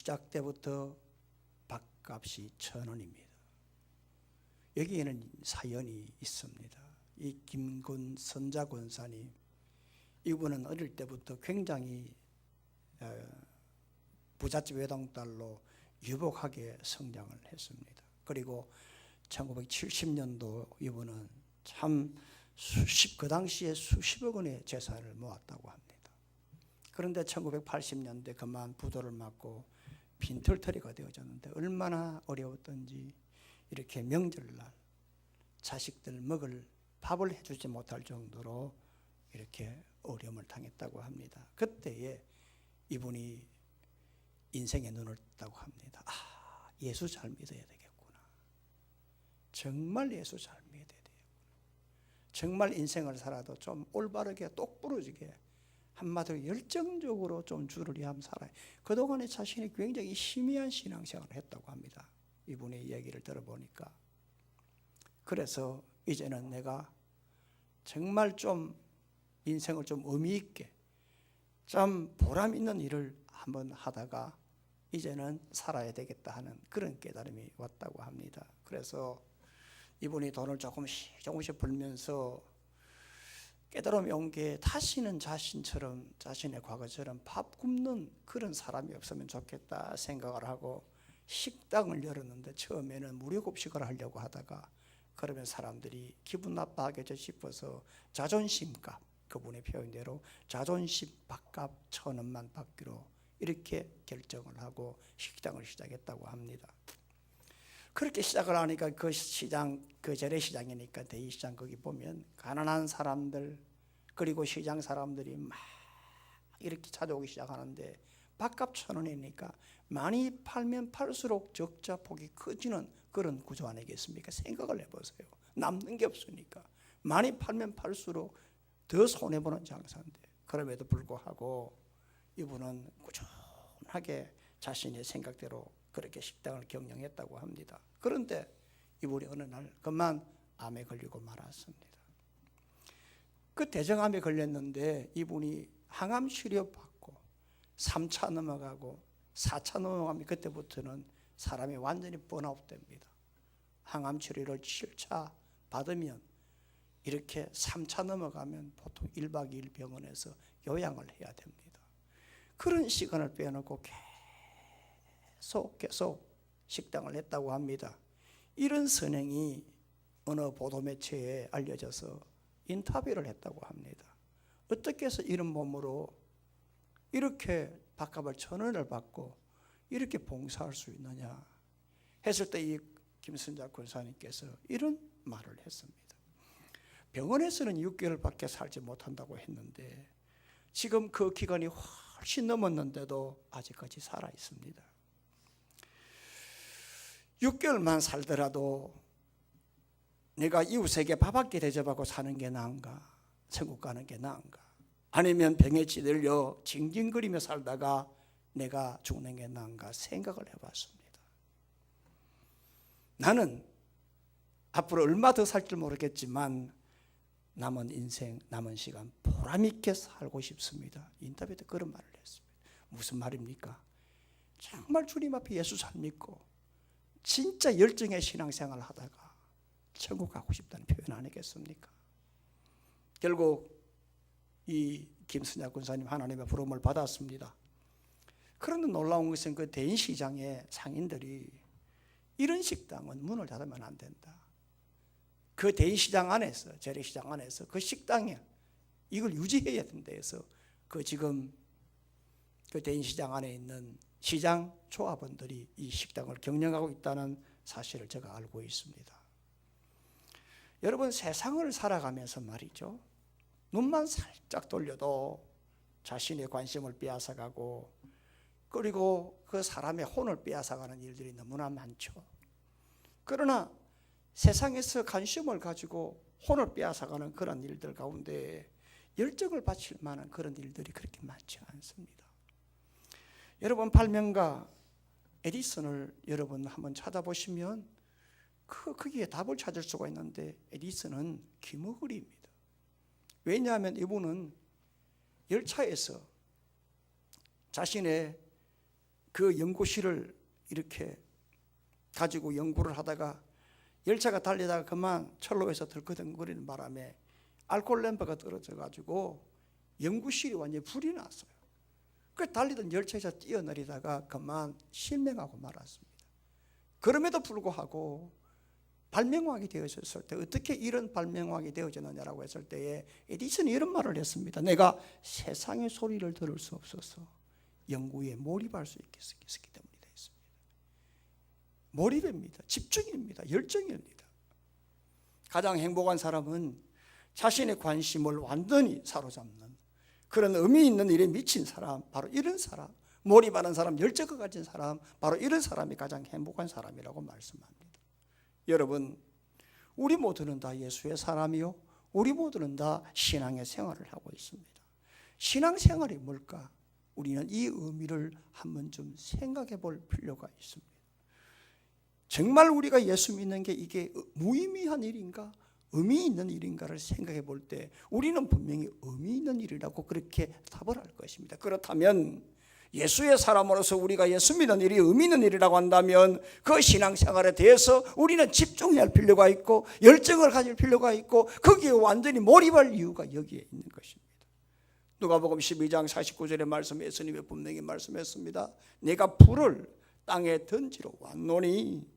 시작 때부터 밥값이 1,000원입니다. 여기에는 사연이 있습니다. 이 김군 선자 권사님, 이분은 어릴 때부터 굉장히 부잣집 외동딸로 유복하게 성장을 했습니다. 그리고 1970년도 이분은 참 그 당시에 수십억 원의 재산을 모았다고 합니다. 그런데 1980년대 그만 부도를 맞고 빈털터리가 되어졌는데 얼마나 어려웠던지 이렇게 명절날 자식들 먹을 밥을 해주지 못할 정도로 이렇게 어려움을 당했다고 합니다. 그때에 이분이 인생의 눈을 떴다고 합니다. 예수 잘 믿어야 되겠구나. 정말 예수 잘 믿어야 되겠구나. 정말 인생을 살아도 좀 올바르게 똑부러지게 한마디로 열정적으로 좀 주를 위하면 살아요. 그동안에 자신이 굉장히 희미한 신앙생활을 했다고 합니다. 이분의 이야기를 들어보니까. 그래서 이제는 내가 정말 좀 인생을 좀 의미 있게 좀 보람 있는 일을 한번 하다가 이제는 살아야 되겠다 하는 그런 깨달음이 왔다고 합니다. 그래서 이분이 돈을 조금씩 벌면서 깨달음이 온 게 다시는 자신의 과거처럼 밥 굶는 그런 사람이 없으면 좋겠다 생각을 하고 식당을 열었는데 처음에는 무료급식을 하려고 하다가 그러면 사람들이 기분 나빠하겠죠 싶어서 자존심값, 그분의 표현대로 자존심 밥값 1,000원만 받기로 이렇게 결정을 하고 식당을 시작했다고 합니다. 그렇게 시작을 하니까 그 시장, 그 재래시장이니까 대이시장 거기 보면 가난한 사람들 그리고 시장 사람들이 막 이렇게 찾아오기 시작하는데 밥값 1,000원이니까 많이 팔면 팔수록 적자 폭이 커지는 그런 구조 아니겠습니까? 생각을 해보세요. 남는 게 없으니까 많이 팔면 팔수록 더 손해보는 장사인데 그럼에도 불구하고 이분은 꾸준하게 자신의 생각대로 그렇게 식당을 경영했다고 합니다. 그런데 이분이 어느 날 그만 암에 걸리고 말았습니다. 그 대정암에 걸렸는데 이분이 항암 치료 받고 3차 넘어가고 4차 넘어가면 그때부터는 사람이 완전히 번아웃 됩니다. 항암 치료를 7차 받으면 이렇게 3차 넘어가면 보통 1박 2일 병원에서 요양을 해야 됩니다. 그런 시간을 빼놓고 계속 식당을 했다고 합니다. 이런 선행이 어느 보도매체에 알려져서 인터뷰를 했다고 합니다. 어떻게 해서 이런 몸으로 이렇게 밥값을 1,000원을 받고 이렇게 봉사할 수 있느냐 했을 때 이 김선자 권사님께서 이런 말을 했습니다. 병원에서는 6개월밖에 살지 못한다고 했는데 지금 그 기간이 훨씬 넘었는데도 아직까지 살아 있습니다. 6개월만 살더라도 내가 이웃에게 밥 한 끼 대접하고 사는 게 나은가? 천국 가는 게 나은가? 아니면 병에 찌들려 징징거리며 살다가 내가 죽는 게 나은가 생각을 해봤습니다. 나는 앞으로 얼마 더 살지 모르겠지만 남은 인생, 남은 시간 보람 있게 살고 싶습니다. 인터뷰 때 그런 말을 했습니다. 무슨 말입니까? 정말 주님 앞에 예수 잘 믿고 진짜 열정의 신앙생활을 하다가 천국 가고 싶다는 표현 아니겠습니까? 결국 이 김선자 권사님 하나님의 부름을 받았습니다. 그런데 놀라운 것은 그 대인시장의 상인들이 이런 식당은 문을 닫으면 안 된다. 그 대인시장 안에서, 재래시장 안에서 그 식당에 이걸 유지해야 된다 해서 그 지금 그 대인시장 안에 있는 시장 조합원들이 이 식당을 경영하고 있다는 사실을 제가 알고 있습니다. 여러분, 세상을 살아가면서 말이죠, 눈만 살짝 돌려도 자신의 관심을 빼앗아가고 그리고 그 사람의 혼을 빼앗아가는 일들이 너무나 많죠. 그러나 세상에서 관심을 가지고 혼을 빼앗아가는 그런 일들 가운데 열정을 바칠 만한 그런 일들이 그렇게 많지 않습니다. 여러분, 발명가 에디슨을 여러분 한번 찾아보시면 거기에 답을 찾을 수가 있는데 에디슨은 기머거리입니다. 왜냐하면 이분은 열차에서 자신의 그 연구실을 이렇게 가지고 연구를 하다가 열차가 달리다가 그만 철로에서 덜커덩거리는 바람에 알코올 램프가 떨어져 가지고 연구실이 완전히 불이 났어요. 그 달리던 열차에서 뛰어내리다가 그만 실명하고 말았습니다. 그럼에도 불구하고 발명왕이 되어졌을 때 어떻게 이런 발명왕이 되어졌느냐라고 했을 때에 에디슨이 이런 말을 했습니다. 내가 세상의 소리를 들을 수 없어서 연구에 몰입할 수 있었기 때문에 되었습니다. 몰입입니다. 집중입니다. 열정입니다. 가장 행복한 사람은 자신의 관심을 완전히 사로잡는 그런 의미 있는 일에 미친 사람, 바로 이런 사람, 몰입하는 사람, 열정을 가진 사람, 바로 이런 사람이 가장 행복한 사람이라고 말씀합니다. 여러분, 우리 모두는 다 예수의 사람이요, 우리 모두는 다 신앙의 생활을 하고 있습니다. 신앙생활이 뭘까? 우리는 이 의미를 한번 좀 생각해 볼 필요가 있습니다. 정말 우리가 예수 믿는 게 이게 무의미한 일인가? 의미 있는 일인가를 생각해 볼 때 우리는 분명히 의미 있는 일이라고 그렇게 답을 할 것입니다. 그렇다면 예수의 사람으로서 우리가 예수 믿는 일이 의미 있는 일이라고 한다면 그 신앙생활에 대해서 우리는 집중해야 할 필요가 있고 열정을 가질 필요가 있고 거기에 완전히 몰입할 이유가 여기에 있는 것입니다. 누가복음 12장 49절의 말씀에 예수님이 분명히 말씀했습니다. 내가 불을 땅에 던지러 왔노니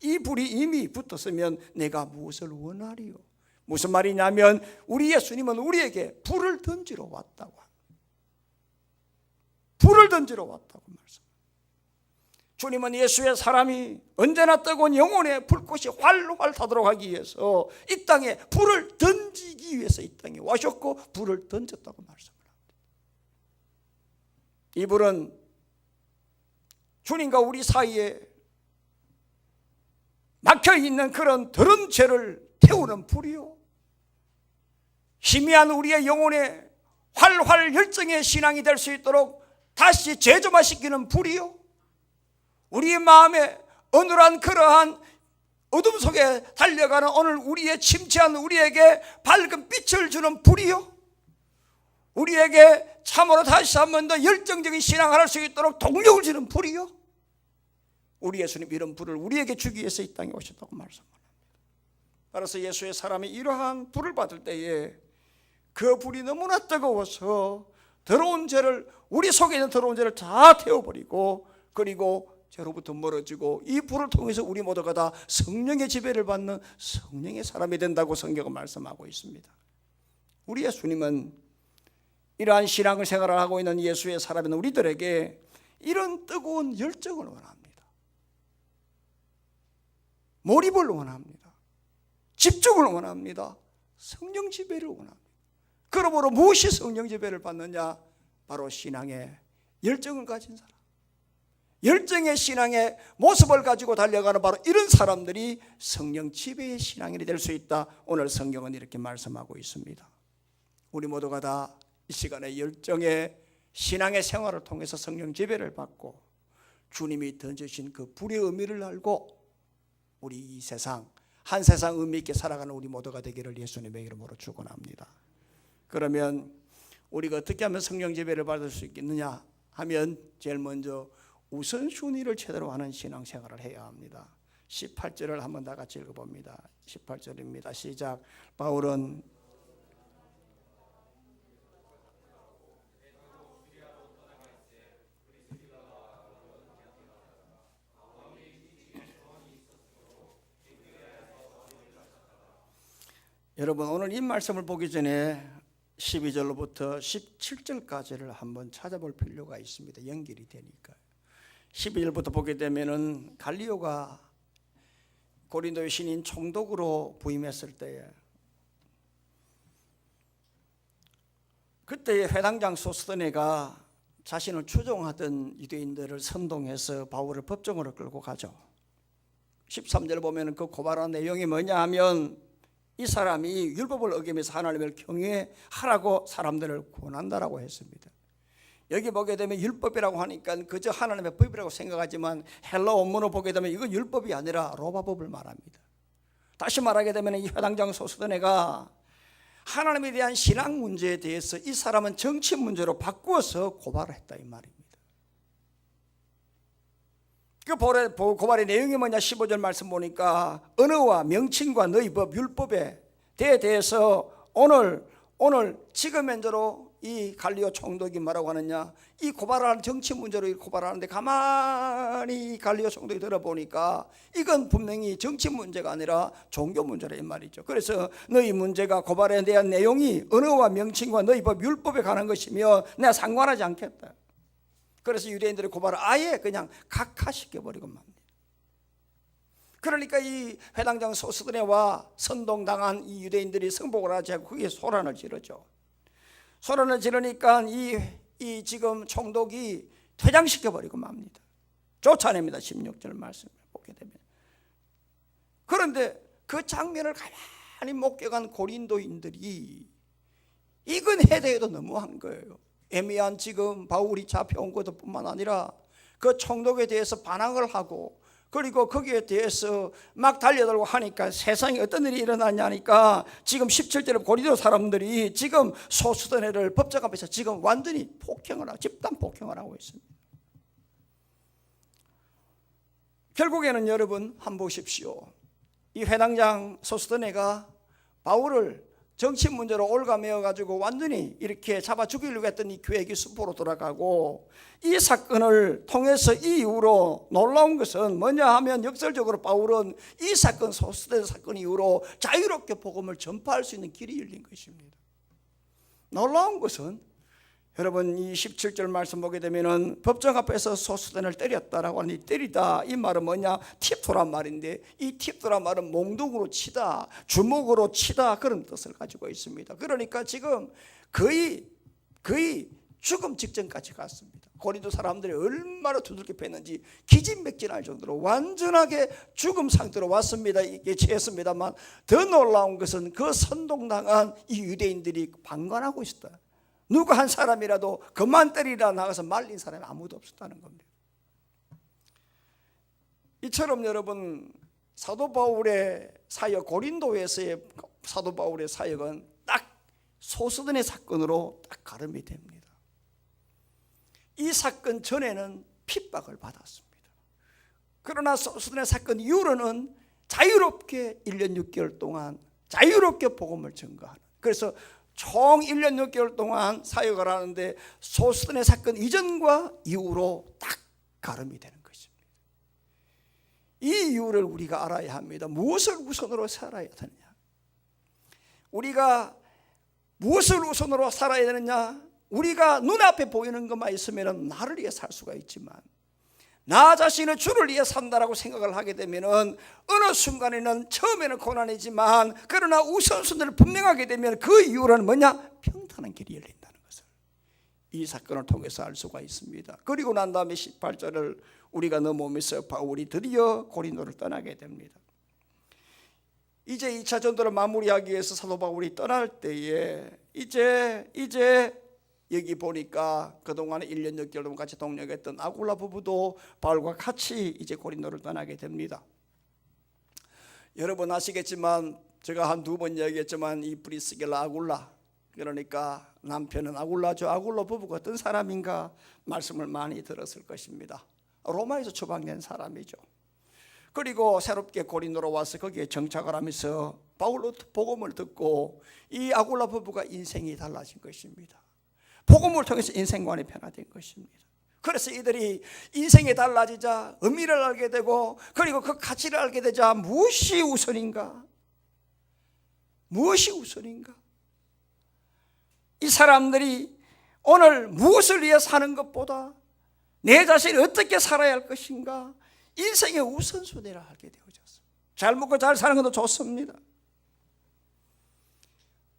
이 불이 이미 붙었으면 내가 무엇을 원하리요? 무슨 말이냐면 우리 예수님은 우리에게 불을 던지러 왔다고 합니다. 불을 던지러 왔다고 말씀합니다. 주님은 예수의 사람이 언제나 뜨거운 영혼의 불꽃이 활활 타도록 하기 위해서 이 땅에 불을 던지기 위해서 이 땅에 와셨고 불을 던졌다고 말씀합니다. 이 불은 주님과 우리 사이에 막혀있는 그런 더러운 죄를 태우는 불이요, 희미한 우리의 영혼에 활활 열정의 신앙이 될 수 있도록 다시 재점화시키는 불이요, 우리의 마음에 어눌한 그러한 어둠 속에 달려가는 오늘 우리의 침체한 우리에게 밝은 빛을 주는 불이요, 우리에게 참으로 다시 한 번 더 열정적인 신앙을 할 수 있도록 동력을 주는 불이요, 우리 예수님 이런 불을 우리에게 주기 위해서 이 땅에 오셨다고 말씀합니다. 따라서 예수의 사람이 이러한 불을 받을 때에 그 불이 너무나 뜨거워서 더러운 죄를, 우리 속에 있는 더러운 죄를 다 태워버리고 그리고 죄로부터 멀어지고 이 불을 통해서 우리 모두가 다 성령의 지배를 받는 성령의 사람이 된다고 성경은 말씀하고 있습니다. 우리 예수님은 이러한 신앙을 생활을 하고 있는 예수의 사람인 우리들에게 이런 뜨거운 열정을 원합니다. 몰입을 원합니다. 집중을 원합니다. 성령 지배를 원합니다. 그러므로 무엇이 성령 지배를 받느냐? 바로 신앙의 열정을 가진 사람, 열정의 신앙의 모습을 가지고 달려가는 바로 이런 사람들이 성령 지배의 신앙인이 될 수 있다. 오늘 성경은 이렇게 말씀하고 있습니다. 우리 모두가 다 이 시간에 열정의 신앙의 생활을 통해서 성령 지배를 받고 주님이 던져주신 그 불의 의미를 알고 우리 이 세상, 한 세상 의미 있게 살아가는 우리 모두가 되기를 예수님의 이름으로 축원합니다. 그러면 우리가 어떻게 하면 성령 지배를 받을 수 있겠느냐 하면 제일 먼저 우선순위를 제대로 하는 신앙생활을 해야 합니다. 18절을 한번 다 같이 읽어봅니다. 18절입니다. 시작. 바울은 여러분, 오늘 이 말씀을 보기 전에 12절로부터 17절까지를 한번 찾아볼 필요가 있습니다. 연결이 되니까. 12절부터 보게 되면은 갈리오가 고린도의 신인 총독으로 부임했을 때에 그때의 회당장 소스더네가 자신을 추종하던 유대인들을 선동해서 바울을 법정으로 끌고 가죠. 13절 보면은 그 고발한 내용이 뭐냐 하면 이 사람이 율법을 어기면서 하나님을 경외하라고 사람들을 권한다라고 했습니다. 여기 보게 되면 율법이라고 하니까 그저 하나님의 법이라고 생각하지만 헬라 원문을 보게 되면 이건 율법이 아니라 로마법을 말합니다. 다시 말하게 되면 이 회당장 소스더네가 하나님에 대한 신앙 문제에 대해서 이 사람은 정치 문제로 바꾸어서 고발을 했다 이 말입니다. 그 고발의 내용이 뭐냐? 15절 말씀 보니까 언어와 명칭과 너희 법 율법에 대해서 오늘 지금 현재로 이 갈리오 총독이 뭐라고 하느냐? 이 고발하는 정치 문제로 고발하는데 가만히 갈리오 총독이 들어보니까 이건 분명히 정치 문제가 아니라 종교 문제라 이 말이죠. 그래서 너희 문제가 고발에 대한 내용이 언어와 명칭과 너희 법 율법에 관한 것이며 내가 상관하지 않겠다. 그래서 유대인들의 고발을 아예 그냥 각하시켜버리고 맙니다. 그러니까 이 회당장 소스드네와 선동당한 이 유대인들이 성복을 하지 않고 그게 소란을 지르죠. 소란을 지르니까 이 지금 총독이 퇴장시켜버리고 맙니다. 쫓아냅니다. 16절 말씀을 보게 되면. 그런데 그 장면을 가만히 목격한 고린도인들이 이건 해도 너무한 거예요. 애매한 지금 바울이 잡혀온 것도 뿐만 아니라 그 총독에 대해서 반항을 하고 그리고 거기에 대해서 막 달려들고 하니까 세상에 어떤 일이 일어나냐니까 지금 17절에 고린도 사람들이 지금 소스더네를 법정 앞에서 지금 완전히 집단 폭행을 하고 있습니다. 결국에는 여러분 한번 보십시오. 이 회당장 소스더네가 바울을 정치 문제로 올가매어 가지고 완전히 이렇게 잡아 죽이려고 했던 이 계획이 수포로 돌아가고 이 사건을 통해서 이 이후로 놀라운 것은 뭐냐 하면 역설적으로 바울은 이 사건 소스대 사건 이후로 자유롭게 복음을 전파할 수 있는 길이 열린 것입니다. 놀라운 것은 여러분 이 17절 말씀 보게 되면은 법정 앞에서 소스덴을 때렸다라고 하니 때리다 이 말은 뭐냐? 팁토란 말인데 이 팁토란 말은 몽둥으로 치다, 주먹으로 치다 그런 뜻을 가지고 있습니다. 그러니까 지금 거의 죽음 직전까지 갔습니다. 고린도 사람들이 얼마나 두들겨 팼는지 기진맥진할 정도로 완전하게 죽음 상태로 왔습니다. 이게 취했습니다만 더 놀라운 것은 그 선동당한 이 유대인들이 방관하고 있었다. 누구 한 사람이라도 그만 때리라 나가서 말린 사람이 아무도 없었다는 겁니다. 이처럼 여러분 사도 바울의 사역, 고린도에서의 사도 바울의 사역은 딱 소스든의 사건으로 딱 가름이 됩니다. 이 사건 전에는 핍박을 받았습니다. 그러나 소스든의 사건 이후로는 자유롭게 1년 6개월 동안 자유롭게 복음을 전가하는, 그래서 총 1년 6개월 동안 사역을 하는데 소스든의 사건 이전과 이후로 딱 가름이 되는 것입니다. 이 이유를 우리가 알아야 합니다. 무엇을 우선으로 살아야 되느냐? 우리가 무엇을 우선으로 살아야 되느냐? 우리가 눈앞에 보이는 것만 있으면 나를 위해 살 수가 있지만 나 자신은 주를 위해 산다라고 생각을 하게 되면 어느 순간에는 처음에는 고난이지만 그러나 우선순위를 분명하게 되면 그 이유는 뭐냐? 평탄한 길이 열린다는 것을 이 사건을 통해서 알 수가 있습니다. 그리고 난 다음에 18절을 우리가 넘어오면서 바울이 드디어 고린도를 떠나게 됩니다. 이제 2차 전도를 마무리하기 위해서 사도 바울이 떠날 때에 이제 여기 보니까 그동안에 1년 6개월 동안 같이 동역했던 아굴라 부부도 바울과 같이 이제 고린도를 떠나게 됩니다. 여러분 아시겠지만 제가 한 2번 이야기했지만 이 브리스길라 아굴라, 그러니까 남편은 아굴라죠. 아굴라 부부가 어떤 사람인가 말씀을 많이 들었을 것입니다. 로마에서 추방된 사람이죠. 그리고 새롭게 고린도로 와서 거기에 정착을 하면서 바울로 복음을 듣고 이 아굴라 부부가 인생이 달라진 것입니다. 복음을 통해서 인생관이 변화된 것입니다. 그래서 이들이 인생이 달라지자 의미를 알게 되고 그리고 그 가치를 알게 되자 무엇이 우선인가? 이 사람들이 오늘 무엇을 위해 사는 것보다 내 자신이 어떻게 살아야 할 것인가? 인생의 우선순위를 알게 되어졌습니다. 잘 먹고 잘 사는 것도 좋습니다.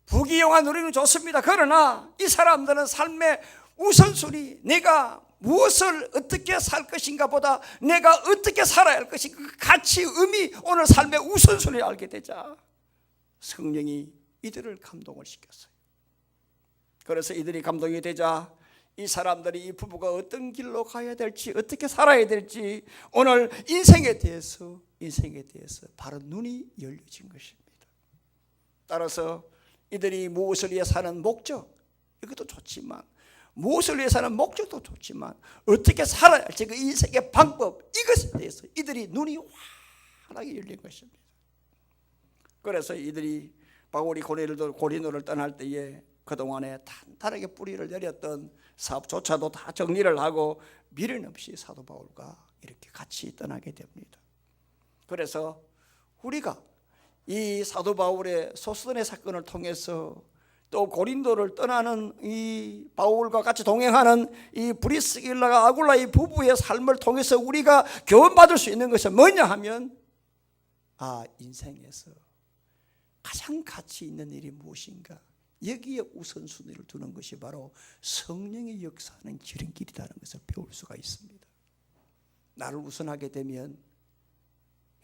부귀영화 누리는 좋습니다. 그러나 이 사람들은 삶의 우선순위, 내가 무엇을 어떻게 살 것인가 보다 내가 어떻게 살아야 할 것인가, 그 가치, 의미, 오늘 삶의 우선순위를 알게 되자 성령이 이들을 감동을 시켰어요. 그래서 이들이 감동이 되자 이 사람들이, 이 부부가 어떤 길로 가야 될지, 어떻게 살아야 될지 오늘 인생에 대해서 바른 눈이 열려진 것입니다. 따라서 이들이 무엇을 위해 사는 목적, 이것도 좋지만 무엇을 위해서는 목적도 좋지만 어떻게 살아야 할지 그 인생의 방법, 이것에 대해서 이들이 눈이 환하게 열린 것입니다. 그래서 이들이 바울이 고린도를 떠날 때에 그동안에 단단하게 뿌리를 내렸던 사업조차도 다 정리를 하고 미련 없이 사도 바울과 이렇게 같이 떠나게 됩니다. 그래서 우리가 이 사도 바울의 소스돈의 사건을 통해서 또 고린도를 떠나는 이 바울과 같이 동행하는 이 브리스길라와 아굴라 이 부부의 삶을 통해서 우리가 교훈받을 수 있는 것은 뭐냐 하면, 인생에서 가장 가치 있는 일이 무엇인가, 여기에 우선순위를 두는 것이 바로 성령의 역사하는 지름길이라는 것을 배울 수가 있습니다. 나를 우선하게 되면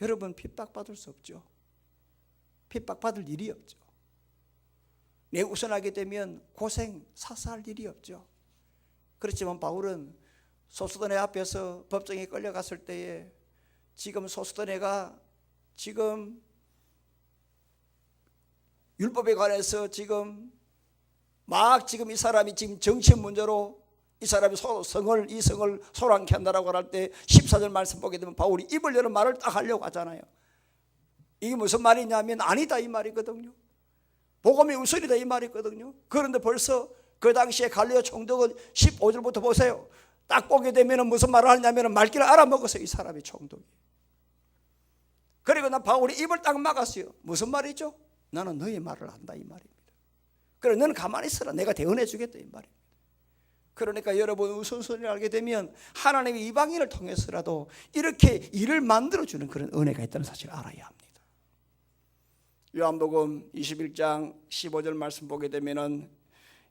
여러분 핍박받을 수 없죠. 핍박받을 일이 없죠. 내 우선하게 되면 고생, 사사할 일이 없죠. 그렇지만 바울은 소스도네 앞에서 법정에 끌려갔을 때에 지금 소스도네가 지금 율법에 관해서 지금 이 사람이 지금 정치 문제로 이 사람이 이 성을 소란케 한다라고 할 때 14절 말씀 보게 되면 바울이 입을 여는 말을 딱 하려고 하잖아요. 이게 무슨 말이냐면 아니다 이 말이거든요. 복음이 우선이다 이 말이거든요. 그런데 벌써 그 당시에 갈리오 총독은 15절부터 보세요. 딱 보게 되면 무슨 말을 하냐면 말귀를 알아먹었어요. 이 사람이 총독이. 그리고 바울이 입을 딱 막았어요. 무슨 말이죠? 나는 너의 말을 한다 이 말입니다. 그래 너는 가만히 있어라. 내가 대언해 주겠다 이 말입니다. 그러니까 여러분 우선순위를 알게 되면 하나님의 이방인을 통해서라도 이렇게 일을 만들어주는 그런 은혜가 있다는 사실을 알아야 합니다. 요한복음 21장 15절 말씀 보게 되면은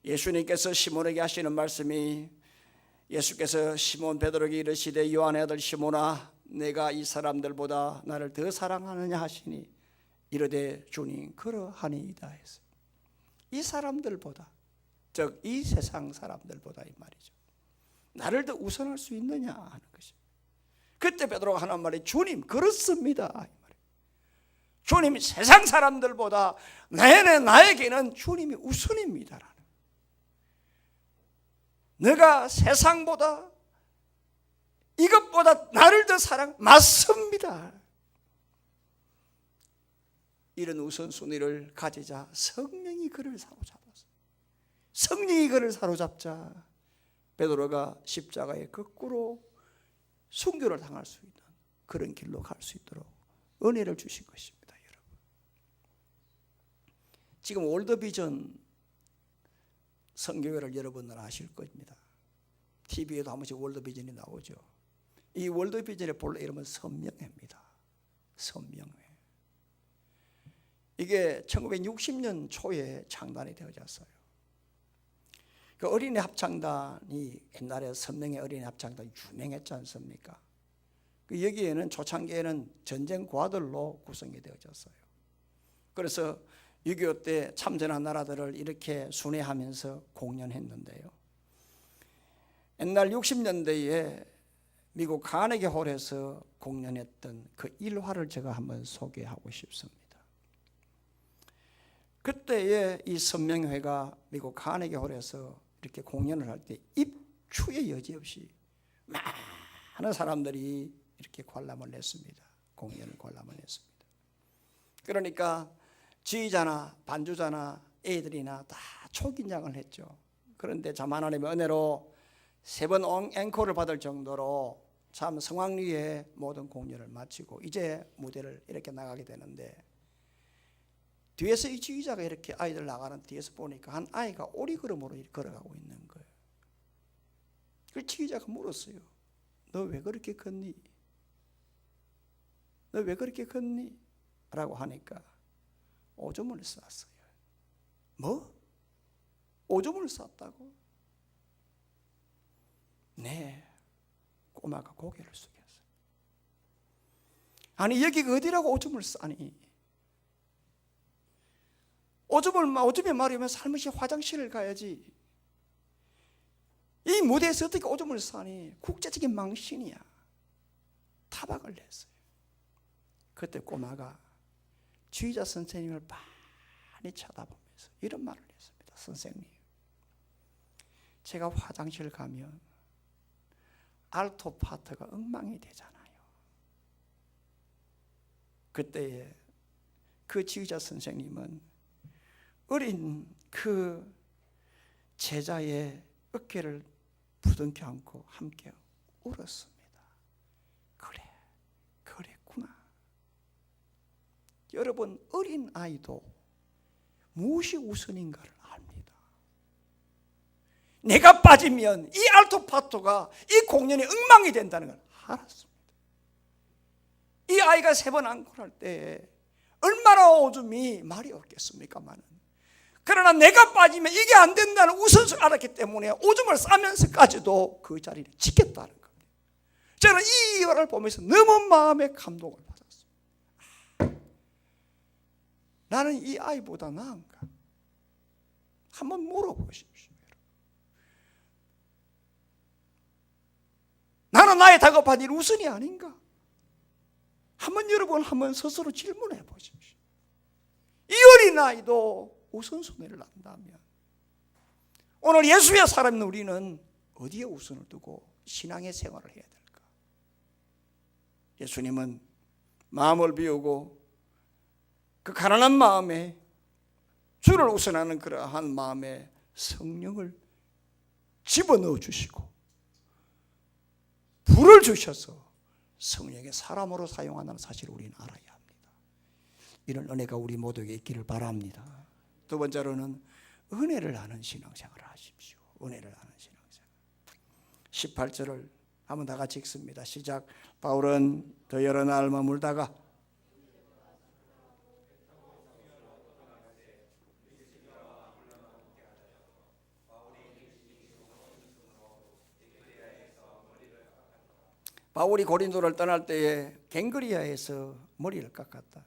예수님께서 시몬에게 하시는 말씀이, 예수께서 시몬 베드로에게 이르시되 요한의 아들 시몬아 내가 이 사람들보다 나를 더 사랑하느냐 하시니 이르되 주님 그러하니이다 했어요. 이 사람들보다, 즉 이 세상 사람들보다 이 말이죠. 나를 더 우선할 수 있느냐 하는 것입니다. 그때 베드로가 하는 말이 주님 그렇습니다. 주님이 세상 사람들보다 나에게는 주님이 우선입니다라는. 내가 세상보다 이것보다 나를 더 맞습니다. 이런 우선순위를 가지자 성령이 그를 사로잡았어요. 성령이 그를 사로잡자 베드로가 십자가에 거꾸로 순교를 당할 수 있는 그런 길로 갈 수 있도록 은혜를 주신 것입니다. 여러분, 지금 월드비전 선교회를 여러분은 아실 겁니다. TV에도 한 번씩 월드비전이 나오죠. 이 월드비전의 본래 이름은 선명회입니다. 선명회. 이게 1960년 초에 창단이 되어졌어요. 그 어린이 합창단이 옛날에 선명회 어린이 합창단 유명했지 않습니까? 여기에는 초창기에는 전쟁 과들로 구성이 되어졌어요. 그래서 6.25 때 참전한 나라들을 이렇게 순회하면서 공연했는데요. 옛날 60년대에 미국 카네기 홀에서 공연했던 그 일화를 제가 한번 소개하고 싶습니다. 그때에 이 선명회가 미국 카네기 홀에서 이렇게 공연을 할 때 입추의 여지없이 많은 사람들이 이렇게 관람을 했습니다. 공연을 관람을 했습니다. 그러니까 지휘자나 반주자나 애들이나 다 초긴장을 했죠. 그런데 참 하나님의 은혜로 3번 앵콜을 받을 정도로 참 성황리에 모든 공연을 마치고 이제 무대를 이렇게 나가게 되는데, 뒤에서 이 지휘자가 이렇게 아이들 나가는 뒤에서 보니까 한 아이가 오리걸음으로 걸어가고 있는 거예요. 그 지휘자가 물었어요. 너 왜 그렇게 걷니? 너 왜 그렇게 걷니? 라고 하니까 오줌을 쌌어요. 뭐? 오줌을 쌌다고? 네. 꼬마가 고개를 숙였어요. 아니 여기가 어디라고 오줌을 싸니? 오줌이 말이면 살며시 화장실을 가야지. 이 무대에서 어떻게 오줌을 싸니? 국제적인 망신이야. 타박을 했어요. 그때 꼬마가 지휘자 선생님을 많이 쳐다보면서 이런 말을 했습니다. 선생님, 제가 화장실 가면 알토 파트가 엉망이 되잖아요. 그때에 그 지휘자 선생님은 어린 그 제자의 어깨를 부둥켜 안고 함께 울었습니다. 그래, 그랬구나. 여러분, 어린 아이도 무엇이 우선인가를 압니다. 내가 빠지면 이 알토파토가 이 공연이 엉망이 된다는 걸 알았습니다. 이 아이가 3번 앙콜할 때 얼마나 오줌이 말이 없겠습니까마는, 그러나 내가 빠지면 이게 안 된다는 우선을 알았기 때문에 오줌을 싸면서까지도 그 자리를 지켰다는 겁니다. 저는 이 일화를 보면서 너무 마음에 감동을 받았습니다. 나는 이 아이보다 나은가? 한번 물어보십시오. 나는 나의 다급한 일 우선이 아닌가? 한번 스스로 질문해 보십시오. 이 어린아이도 우선순위를 안다면 오늘 예수의 사람인 우리는 어디에 우선을 두고 신앙의 생활을 해야 될까? 예수님은 마음을 비우고 그 가난한 마음에 주를 우선하는 그러한 마음에 성령을 집어넣어 주시고 불을 주셔서 성령의 사람으로 사용한다는 사실을 우리는 알아야 합니다. 이런 은혜가 우리 모두에게 있기를 바랍니다. 두 번째로는 은혜를 아는 신앙생활을 하십시오. 은혜를 아는 신앙생활. 18절을 한번 다 같이 읽습니다. 시작. 바울은 더 여러 날 머물다가 바울이 고린도를 떠날 때에 갱그리아에서 머리를 깎았다.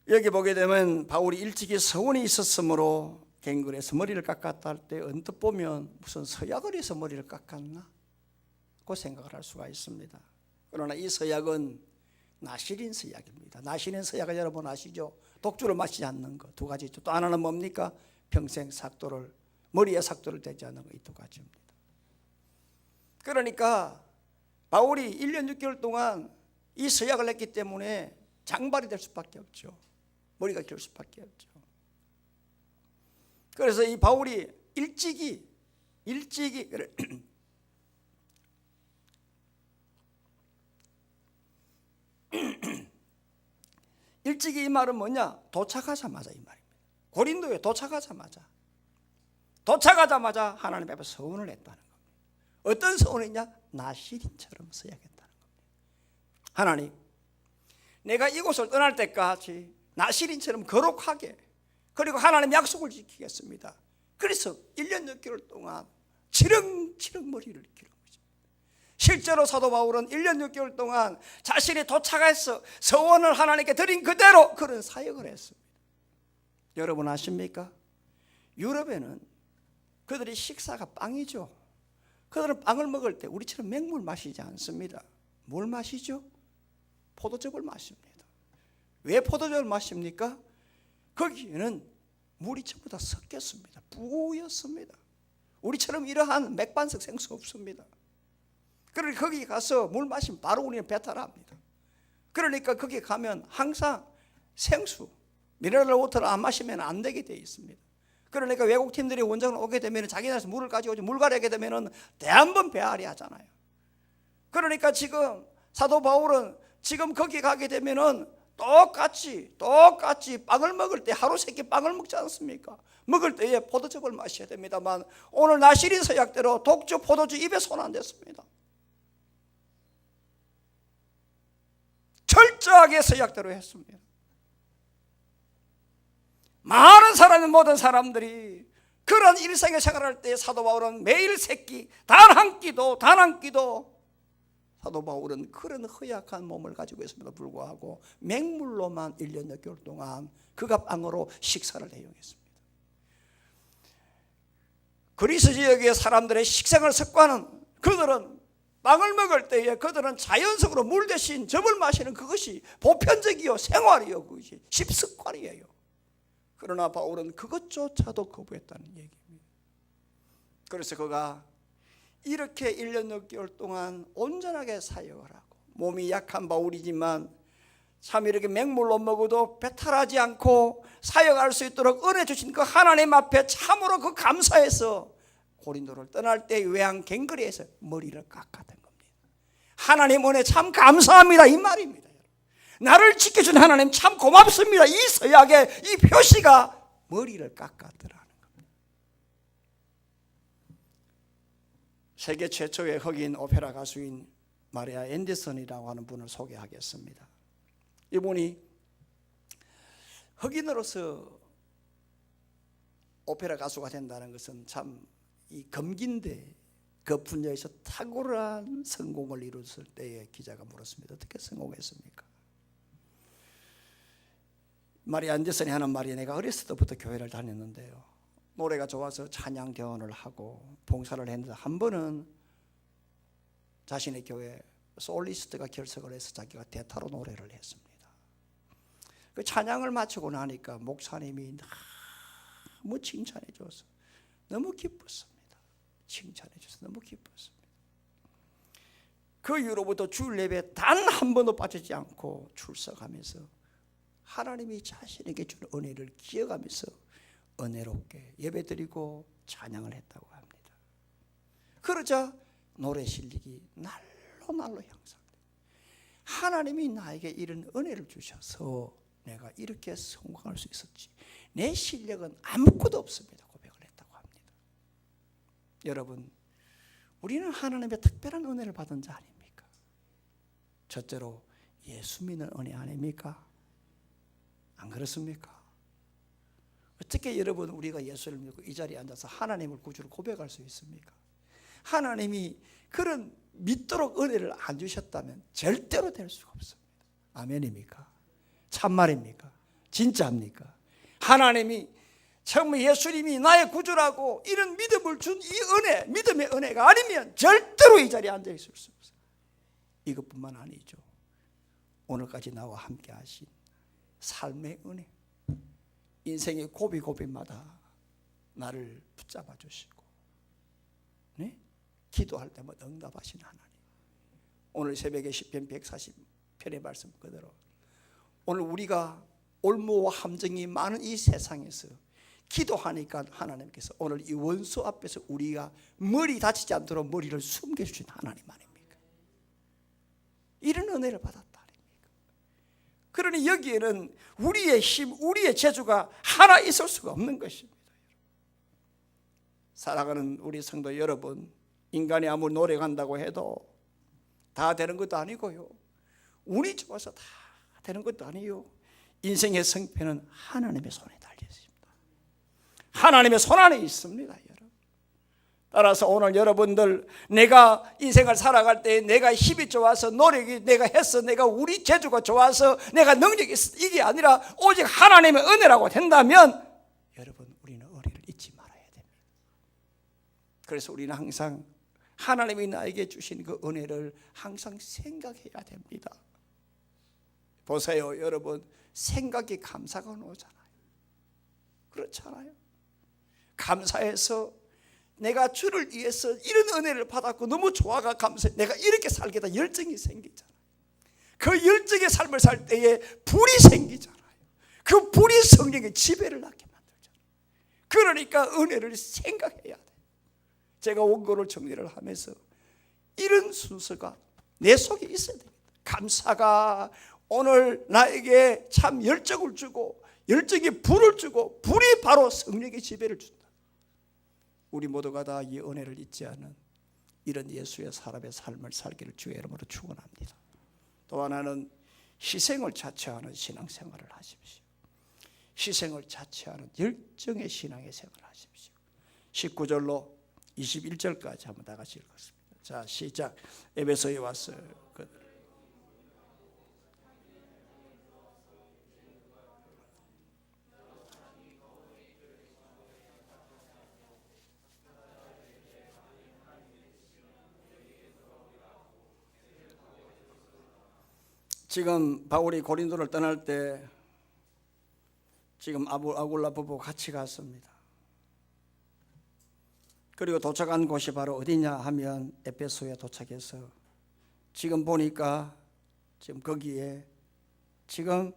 여기 보게 되면 바울이 일찍이 서원이 있었으므로 갱그리아에서 머리를 깎았다 할 때 언뜻 보면 무슨 서약을해서 머리를 깎았나? 그 생각을 할 수가 있습니다. 그러나 이 서약은 나시린 서약입니다. 나시린 서약을 여러분 아시죠? 독주를 마시지 않는 것 두 가지 있죠. 또 하나는 뭡니까? 평생 삭도를, 머리에 삭도를 대지 않는 것, 이 두 가지입니다. 그러니까 바울이 1년 6개월 동안 이 서약을 했기 때문에 장발이 될 수밖에 없죠. 머리가 길 수밖에 없죠. 그래서 이 바울이 일찍이 일찍이 이 말은 뭐냐? 도착하자마자 이 말입니다. 고린도에 도착하자마자 하나님 앞에 서원을 했다는 겁니다. 어떤 서원이냐? 나시린처럼 서약했다는 겁니다. 하나님, 내가 이곳을 떠날 때까지 나시린처럼 거룩하게, 그리고 하나님 약속을 지키겠습니다. 그래서 1년 6개월 동안 치렁치렁 머리를 기른 거죠. 실제로 사도 바울은 1년 6개월 동안 자신이 도착해서 서원을 하나님께 드린 그대로 그런 사역을 했습니다. 여러분 아십니까? 유럽에는 그들이 식사가 빵이죠. 그들은 빵을 먹을 때 우리처럼 맹물 마시지 않습니다. 뭘 마시죠? 포도즙을 마십니다. 왜 포도즙을 마십니까? 거기에는 물이 전부 다 섞였습니다. 뿌였습니다. 우리처럼 이러한 맥반석 생수 없습니다. 그러니까 거기 가서 물 마시면 바로 우리는 배탈합니다. 그러니까 거기 가면 항상 생수, 미네랄 워터를 안 마시면 안 되게 되어 있습니다. 그러니까 외국 팀들이 원정을 오게 되면 자기 나라에서 물을 가지고 오지, 물 가려게 되면 대한번 배앓이 하잖아요. 그러니까 지금 사도 바울은 지금 거기 가게 되면은 똑같이 빵을 먹을 때 하루 3끼 빵을 먹지 않습니까? 먹을 때에 포도즙을 마셔야 됩니다만 오늘 나시린 서약대로 독주 포도주 입에 손 안 댔습니다. 철저하게 서약대로 했습니다. 많은 사람이, 모든 사람들이 그런 일상의 생활할 때 사도 바울은 매일 3끼, 단 한 끼도 사도 바울은 그런 허약한 몸을 가지고 있음에도 불구하고 맹물로만 1년 6개월 동안 그가 빵으로 식사를 해용했습니다. 그리스 지역의 사람들의 식생활 습관은, 그들은 빵을 먹을 때에 그들은 자연적으로 물 대신 즙을 마시는 그것이 보편적이요, 생활이요, 그것이习습관이에요. 그러나 바울은 그것조차도 거부했다는 얘기입니다. 그래서 그가 이렇게 1년 6개월 동안 온전하게 사역을 하고, 몸이 약한 바울이지만 참 이렇게 맹물로 먹어도 배탈하지 않고 사역할 수 있도록 은혜 주신 그 하나님 앞에 참으로 그 감사해서 고린도를 떠날 때 외항 갱거리에서 머리를 깎았던 겁니다. 하나님 은혜 참 감사합니다, 이 말입니다. 나를 지켜준 하나님 참 고맙습니다. 이 서약의 이 표시가 머리를 깎았더라는 겁니다. 세계 최초의 흑인 오페라 가수인 마리아 앤더슨이라고 하는 분을 소개하겠습니다. 이분이 흑인으로서 오페라 가수가 된다는 것은 참 이 검긴데 그 분야에서 탁월한 성공을 이뤘을 때에 기자가 물었습니다. 어떻게 성공했습니까? 마리아 앤더슨이 하는 말이, 내가 어렸을 때부터 교회를 다녔는데요, 노래가 좋아서 찬양 대원을 하고 봉사를 했는데 한 번은 자신의 교회 솔리스트가 결석을 해서 자기가 대타로 노래를 했습니다. 그 찬양을 마치고 나니까 목사님이 너무 칭찬해 줘서 너무 기뻤습니다. 칭찬해 줘서 너무 기뻤습니다. 그 이후로부터 주일 예배에 단 한 번도 빠지지 않고 출석하면서 하나님이 자신에게 준 은혜를 기억하면서 은혜롭게 예배드리고 찬양을 했다고 합니다. 그러자 노래 실력이 날로 향상돼요. 하나님이 나에게 이런 은혜를 주셔서 내가 이렇게 성공할 수 있었지, 내 실력은 아무것도 없습니다, 고백을 했다고 합니다. 여러분, 우리는 하나님의 특별한 은혜를 받은 자 아닙니까? 첫째로 예수 믿는 은혜 아닙니까? 안 그렇습니까? 어떻게 여러분 우리가 예수를 믿고 이 자리에 앉아서 하나님을 구주로 고백할 수 있습니까? 하나님이 그런 믿도록 은혜를 안 주셨다면 절대로 될 수가 없습니다. 아멘입니까? 참말입니까? 진짜입니까? 하나님이 정말 예수님이 나의 구주라고 이런 믿음을 준 이 은혜, 믿음의 은혜가 아니면 절대로 이 자리에 앉아 있을 수 없어요. 이것뿐만 아니죠. 오늘까지 나와 함께 하신 삶의 은혜, 인생의 고비고비마다 나를 붙잡아 주시고, 네? 기도할 때마다 응답하신 하나님. 오늘 새벽에 시편 140편의 말씀 그대로 오늘 우리가 올무와 함정이 많은 이 세상에서 기도하니까 하나님께서 오늘 이 원수 앞에서 우리가 머리 다치지 않도록 머리를 숨겨주신 하나님 아닙니까? 이런 은혜를 받았다 아닙니까? 그러니 여기에는 우리의 힘, 우리의 재주가 하나 있을 수가 없는 것입니다. 사랑하는 우리 성도 여러분, 인간이 아무리 노력한다고 해도 다 되는 것도 아니고요, 운이 좋아서 다 되는 것도 아니요, 인생의 성패는 하나님의 손에 달려 있습니다. 하나님의 손 안에 있습니다, 여러분. 따라서 오늘 여러분들, 내가 인생을 살아갈 때 내가 힘이 좋아서 노력이 내가 해서 내가 우리 재주가 좋아서 내가 능력이 있어, 이게 아니라 오직 하나님의 은혜라고 된다면 여러분, 우리는 은혜를 잊지 말아야 됩니다. 그래서 우리는 항상 하나님이 나에게 주신 그 은혜를 항상 생각해야 됩니다. 보세요, 여러분, 생각이 감사가 오잖아요. 그렇잖아요. 감사해서 내가 주를 위해서 이런 은혜를 받았고 너무 좋아가 감사해, 내가 이렇게 살겠다 열정이 생기잖아요. 그 열정의 삶을 살 때에 불이 생기잖아요. 그 불이 성령의 지배를 하게 만들잖아요. 그러니까 은혜를 생각해야 돼요. 제가 원고를 정리를 하면서 이런 순서가 내 속에 있어야 됩니다. 감사가 오늘 나에게 참 열정을 주고, 열정의 불을 주고, 불이 바로 성령의 지배를 준다. 우리 모두가 다 이 은혜를 잊지 않는 이런 예수의 사람의 삶을 살기를 주의 이름으로 축원합니다. 또 하나는 희생을 자처하는 신앙생활을 하십시오. 희생을 자처하는 열정의 신앙의 생활을 하십시오. 19절로 21절까지 한번 다 같이 읽겠습니다. 자, 시작. 에베소에 와서 지금 바울이 고린도를 떠날 때 지금 아굴라 부부가 같이 갔습니다. 그리고 도착한 곳이 바로 어디냐 하면 에베소에 도착해서 지금 보니까 지금 거기에 지금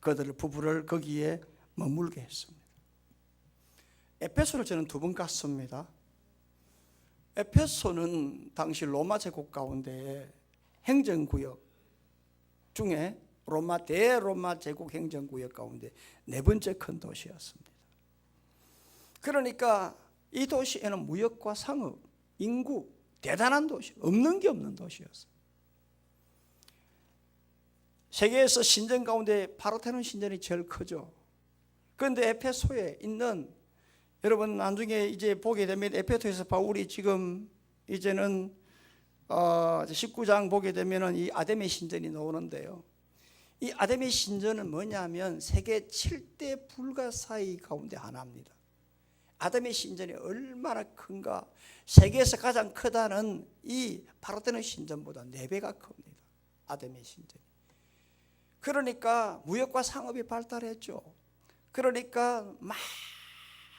그들을 부부를 거기에 머물게 했습니다. 에베소를 저는 2번 갔습니다. 에베소는 당시 로마 제국 가운데 행정구역 중에 대로마 제국 행정구역 가운데 4번째 큰 도시였습니다. 그러니까 이 도시에는 무역과 상업, 인구, 대단한 도시, 없는 게 없는 도시였어요. 세계에서 신전 가운데 파르테논 신전이 제일 크죠. 그런데 에베소에 있는, 여러분 나중에 이제 보게 되면 에베소에서 바울이 지금 이제는 19장 보게 되면은 이 아데미 신전이 나오는데요. 이 아데미 신전은 뭐냐면 세계 7대 불가사의 가운데 하나입니다. 아데미 신전이 얼마나 큰가, 세계에서 가장 크다는 이 파르테논 신전보다 4배가 큽니다. 아데미 신전이. 그러니까 무역과 상업이 발달했죠. 그러니까 막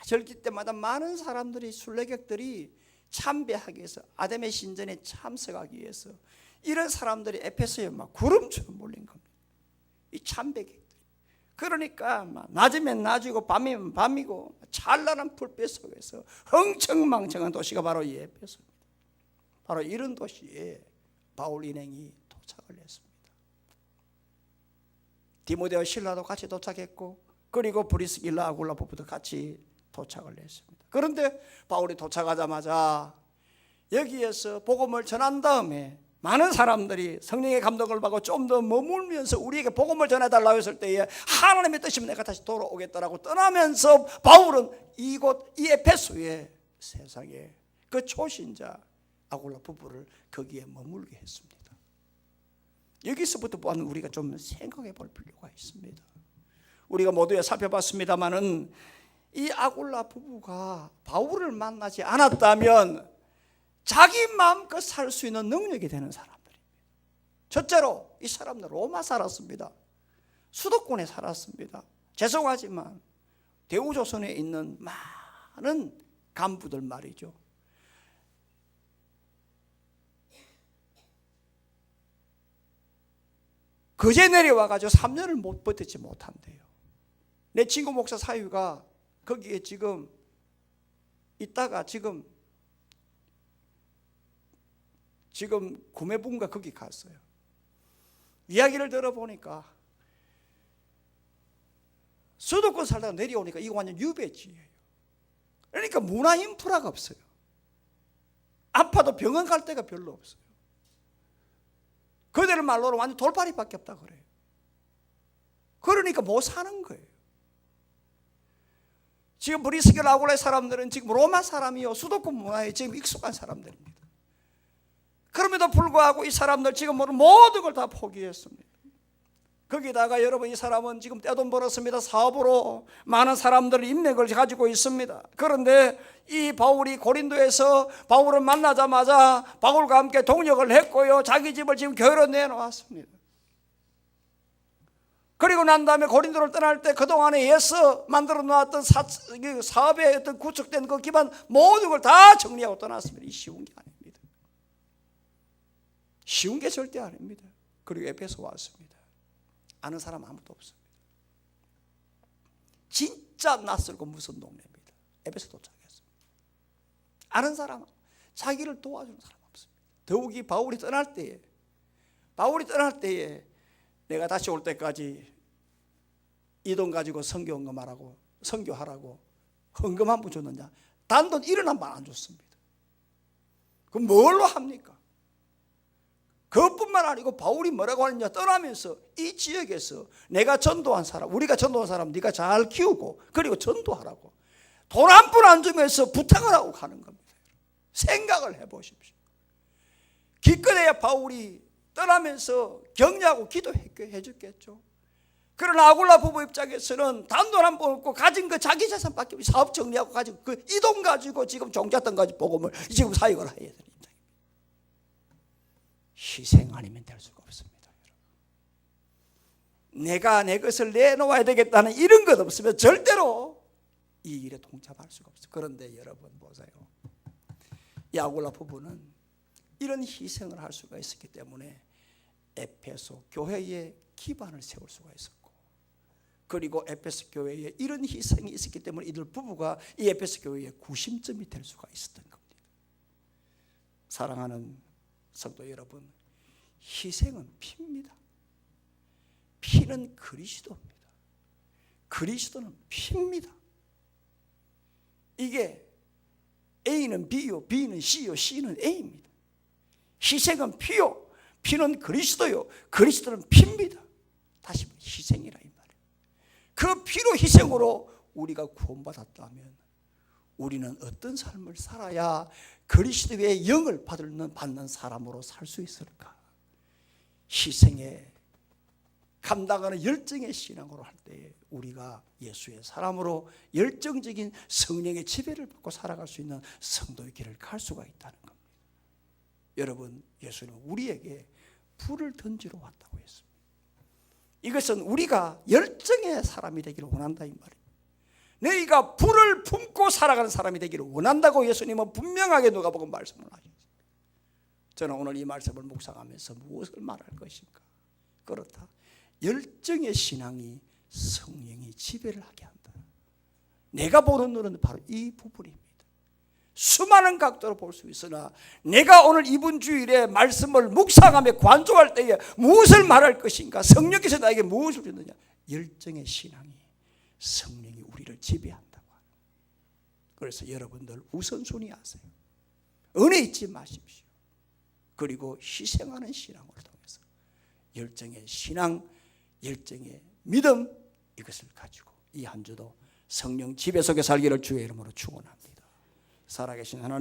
절기 때마다 많은 사람들이, 순례객들이 참배하기 위해서, 아데미 신전에 참석하기 위해서 이런 사람들이 에베소에 막 구름처럼 몰린 겁니다. 이 참배객들이. 그러니까 막 낮이면 낮이고 밤이면 밤이고 찬란한 불빛 속에서 흥청망청한 도시가 바로 이 에베소입니다. 바로 이런 도시에 바울 일행이 도착을 했습니다. 디모데와 실라도 같이 도착했고, 그리고 브리스길라 아굴라 부부도 같이 도착을 했습니다. 그런데 바울이 도착하자마자 여기에서 복음을 전한 다음에 많은 사람들이 성령의 감동을 받고 좀 더 머물면서 우리에게 복음을 전해달라고 했을 때에 하나님의 뜻이면 내가 다시 돌아오겠다라고 떠나면서 바울은 이곳 이 에베소의 세상에 그 초신자 아굴라 부부를 거기에 머물게 했습니다. 여기서부터 또한 우리가 좀 생각해 볼 필요가 있습니다. 우리가 모두에 살펴봤습니다마는 이 아굴라 부부가 바울을 만나지 않았다면 자기 마음껏 살 수 있는 능력이 되는 사람들입니다. 첫째로 이 사람들 로마 살았습니다. 수도권에 살았습니다. 죄송하지만 대우조선에 있는 많은 간부들 말이죠, 그제 내려와가지고 3년을 못 버티지 못한대요. 내 친구 목사 사유가 거기에 지금 있다가 지금 구매분가 거기 갔어요. 이야기를 들어보니까 수도권 살다가 내려오니까 이거 완전 유배지예요. 그러니까 문화 인프라가 없어요. 아파도 병원 갈 데가 별로 없어요. 그들 말로는 완전 돌팔이밖에 없다 그래요. 그러니까 못 사는 거예요. 지금 브리스길 아굴라의 사람들은 지금 로마 사람이요, 수도권 문화에 지금 익숙한 사람들입니다. 그럼에도 불구하고 이 사람들 지금 모든 걸 다 포기했습니다. 거기다가 여러분, 이 사람은 지금 떼돈 벌었습니다. 사업으로 많은 사람들 인맥을 가지고 있습니다. 그런데 이 바울이 고린도에서 바울을 만나자마자 바울과 함께 동역을 했고요, 자기 집을 지금 교회로 내놓았습니다. 그리고 난 다음에 고린도를 떠날 때 그동안에 예서 만들어 놓았던 사업에 어떤 구축된 그 기반 모든 걸 다 정리하고 떠났습니다. 이 쉬운 게 아닙니다. 쉬운 게 절대 아닙니다. 그리고 에베소 왔습니다. 아는 사람 아무도 없습니다. 진짜 낯설고 무서운 동네입니다. 에베소 도착했습니다. 아는 사람, 자기를 도와주는 사람 없습니다. 더욱이 바울이 떠날 때에 내가 다시 올 때까지 이 돈 가지고 선교하라고 헌금 한 푼 줬느냐? 단돈 1원 안 줬습니다. 그럼 뭘로 합니까? 그것뿐만 아니고 바울이 뭐라고 하느냐, 떠나면서 이 지역에서 내가 전도한 사람, 우리가 전도한 사람 네가 잘 키우고 그리고 전도하라고 돈 한 푼 안 주면서 부탁을 하고 가는 겁니다. 생각을 해보십시오. 기껏해야 바울이 떠나면서 격려하고 기도해 줬겠죠. 그러나 아굴라 부부 입장에서는 단돈 한 푼 없고 가진 거 자기 재산밖에 없이 사업 정리하고 가지고 그 이 돈 가지고 지금 종잣돈 가지고 복음을 지금 사역을 해야 되는 입장입니다. 희생 아니면 될 수가 없습니다. 내가 내 것을 내놓아야 되겠다는 이런 것 없으면 절대로 이 일에 동참할 수가 없어요. 그런데 여러분 보세요. 이 아굴라 부부는 이런 희생을 할 수가 있었기 때문에 에베소 교회의 기반을 세울 수가 있었고, 그리고 에베소 교회에 이런 희생이 있었기 때문에 이들 부부가 이 에베소 교회의 구심점이 될 수가 있었던 겁니다. 사랑하는 성도 여러분, 희생은 피입니다. 피는 그리스도입니다. 그리스도는 피입니다. 이게 A는 B요, B는 C요, C는 A입니다. 희생은 피요, 피는 그리스도요, 그리스도는 피입니다. 다시 희생이라 이 말이에요. 그 피로 희생으로 우리가 구원받았다면 우리는 어떤 삶을 살아야 그리스도의 영을 받는 사람으로 살 수 있을까? 희생에 감당하는 열정의 신앙으로 할 때에 우리가 예수의 사람으로 열정적인 성령의 지배를 받고 살아갈 수 있는 성도의 길을 갈 수가 있다는 겁니다. 여러분, 예수는 우리에게 불을 던지러 왔다고 했습니다. 이것은 우리가 열정의 사람이 되기를 원한다 이 말이에요. 너희가 불을 품고 살아가는 사람이 되기를 원한다고 예수님은 분명하게 누가복음 말씀을 하셨습니다. 저는 오늘 이 말씀을 묵상하면서 무엇을 말할 것인가? 그렇다. 열정의 신앙이 성령이 지배를 하게 한다. 내가 보는 눈은 바로 이 부분입니다. 수많은 각도로 볼 수 있으나 내가 오늘 이번 주일에 말씀을 묵상하며 관조할 때에 무엇을 말할 것인가? 성령께서 나에게 무엇을 주느냐? 열정의 신앙이 성령이 우리를 지배한다고 하는. 그래서 여러분들 우선순위 하세요. 은혜 잊지 마십시오. 그리고 희생하는 신앙을 통해서 열정의 신앙, 열정의 믿음, 이것을 가지고 이 한 주도 성령 지배 속에 살기를 주의 이름으로 축원합니다. 살아계신 하나님,